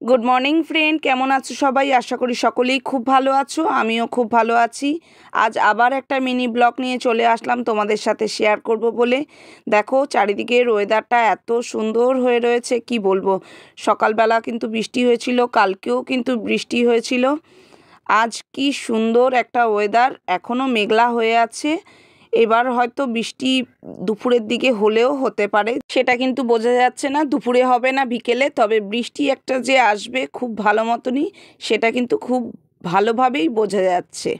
Good morning friend, কেমন আছো সবাই? আশা করি সকলেই খুব ভালো আছো। আমিও খুব ভালো আছি। আজ আবার একটা মিনি ব্লগ নিয়ে চলে আসলাম তোমাদের সাথে শেয়ার করব বলে। দেখো চারিদিকের ওয়েদারটা এত সুন্দর হয়ে রয়েছে, কি বলবো। সকালবেলা কিন্তু বৃষ্টি হয়েছিল, কালকেও কিন্তু বৃষ্টি হয়েছিল। আজ কি সুন্দর একটা ওয়েদার, এখনও মেঘলা হয়ে আছে। এবার হয়তো বৃষ্টি দুপুরের দিকে হলেও হতে পারে, সেটা কিন্তু বোঝা যাচ্ছে না দুপুরে হবে না বিকেলে। তবে বৃষ্টি একটা যে আসবে খুব ভালো মতনই, সেটা কিন্তু খুব ভালোভাবেই বোঝা যাচ্ছে।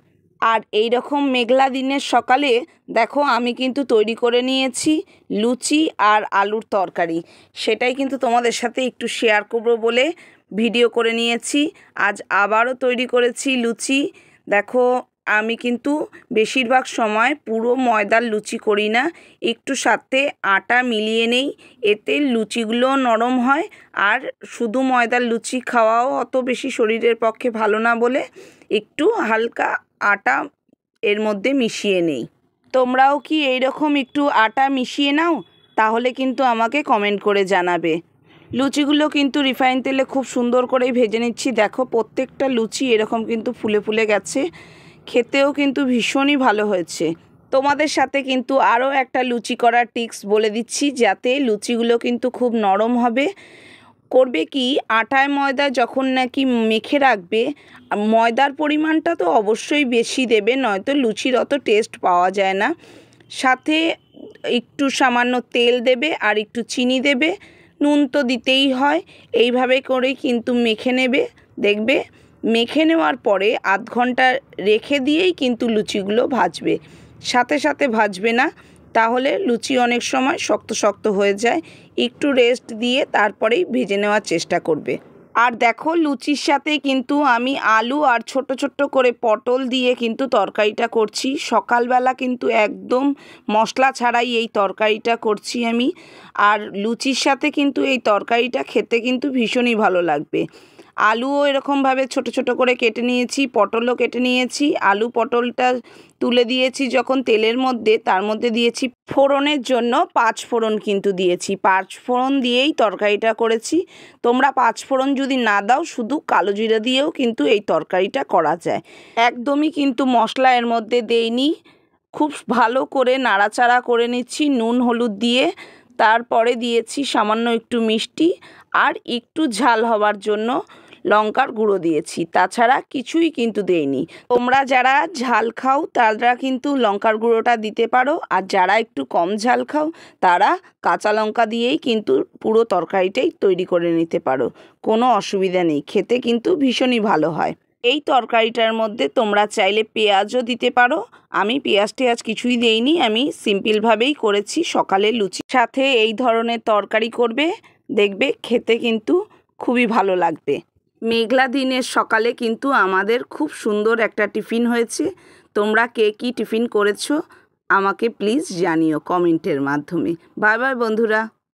আর এই রকম মেঘলা দিনের সকালে দেখো আমি কিন্তু তৈরি করে নিয়েছি লুচি আর আলুর তরকারি। সেটাই কিন্তু তোমাদের সাথে একটু শেয়ার করব বলে ভিডিও করে নিয়েছি। আজ আবারও তৈরি করেছি লুচি। দেখো আমি কিন্তু বেশিরভাগ সময় পুরো ময়দার লুচি করি না, একটু সাথে আটা মিলিয়ে নেই, এতে লুচিগুলো নরম হয়। আর শুধু ময়দার লুচি খাওয়াও অত বেশি শরীরের পক্ষে ভালো না বলে একটু হালকা আটা এর মধ্যে মিশিয়ে নেই। তোমরাও কি এইরকম একটু আটা মিশিয়ে নাও? তাহলে কিন্তু আমাকে কমেন্ট করে জানাবে। লুচিগুলো কিন্তু রিফাইন তেলে খুব সুন্দর করেই ভেজে নিচ্ছি। দেখো প্রত্যেকটা লুচি এরকম কিন্তু ফুলে ফুলে গেছে, খেতেও কিন্তু ভীষণই ভালো হয়েছে। তোমাদের সাথে কিন্তু আরও একটা লুচি করার টিপস বলে দিচ্ছি, যাতে লুচিগুলো কিন্তু খুব নরম হবে। করবে কি, আটায় ময়দা যখন নাকি মেখে রাখবে, ময়দার পরিমাণটা তো অবশ্যই বেশি দেবে, নয়তো লুচির অত টেস্ট পাওয়া যায় না। সাথে একটু সামান্য তেল দেবে আর একটু চিনি দেবে, নুন তো দিতেই হয়। এইভাবে করেই কিন্তু মেখে নেবে। দেখবে মেখে নেওয়ার পরে আধ ঘন্টা রেখে দিয়েই কিন্তু লুচিগুলো ভাজবে, সাথে সাথে ভাজবে না, তাহলে লুচি অনেক সময় শক্ত শক্ত হয়ে যায়। একটু রেস্ট দিয়ে তারপরেই ভেজে নেওয়ার চেষ্টা করবে। আর দেখো লুচির সাথে কিন্তু আমি আলু আর ছোট ছোট করে পটল দিয়ে কিন্তু তরকারিটা করছি। সকালবেলা কিন্তু একদম মশলা ছাড়াই এই তরকারিটা করছি আমি। আর লুচির সাথে কিন্তু এই তরকারিটা খেতে কিন্তু ভীষণই ভালো লাগবে। আলুও এরকমভাবে ছোট ছোট করে কেটে নিয়েছি, পটলও কেটে নিয়েছি। আলু পটলটা তুলে দিয়েছি যখন তেলের মধ্যে, তার মধ্যে দিয়েছি ফোড়নের জন্য 5 ফোড়ন কিন্তু দিয়েছি। 5 ফোড়ন দিয়েই তরকারিটা করেছি। তোমরা 5 ফোড়ন যদি না দাও, শুধু কালো জিরা দিয়েও কিন্তু এই তরকারিটা করা যায়। একদমই কিন্তু মশলা এর মধ্যে দেইনি। খুব ভালো করে নাড়াচাড়া করে নিচ্ছি নুন হলুদ দিয়ে। তারপরে দিয়েছি সামান্য একটু মিষ্টি আর একটু ঝাল হওয়ার জন্য লঙ্কার গুঁড়ো দিয়েছি, তাছাড়া কিছুই কিন্তু দেইনি। তোমরা যারা ঝাল খাও তারা কিন্তু লঙ্কার গুঁড়োটা দিতে পারো, আর যারা একটু কম ঝাল খাও তারা কাঁচা লঙ্কা দিয়েই কিন্তু পুরো তরকারিটাই তৈরি করে নিতে পারো, কোনো অসুবিধা নেই। খেতে কিন্তু ভীষণই ভালো হয়। এই তরকারিটার মধ্যে তোমরা চাইলে পেঁয়াজও দিতে পারো। আমি পেঁয়াজ টেয়াজ কিছুই দেইনি, আমি সিম্পলভাবেই করেছি। সকালে লুচির সাথে এই ধরনের তরকারি করবে, দেখবে খেতে কিন্তু খুবই ভালো লাগবে। মেঘলা দিনের সকালে কিন্তু আমাদের খুব সুন্দর একটা টিফিন হয়েছে। তোমরা কে কী টিফিন করেছো আমাকে প্লিজ জানিও কমেন্টের মাধ্যমে। বাই বাই বন্ধুরা।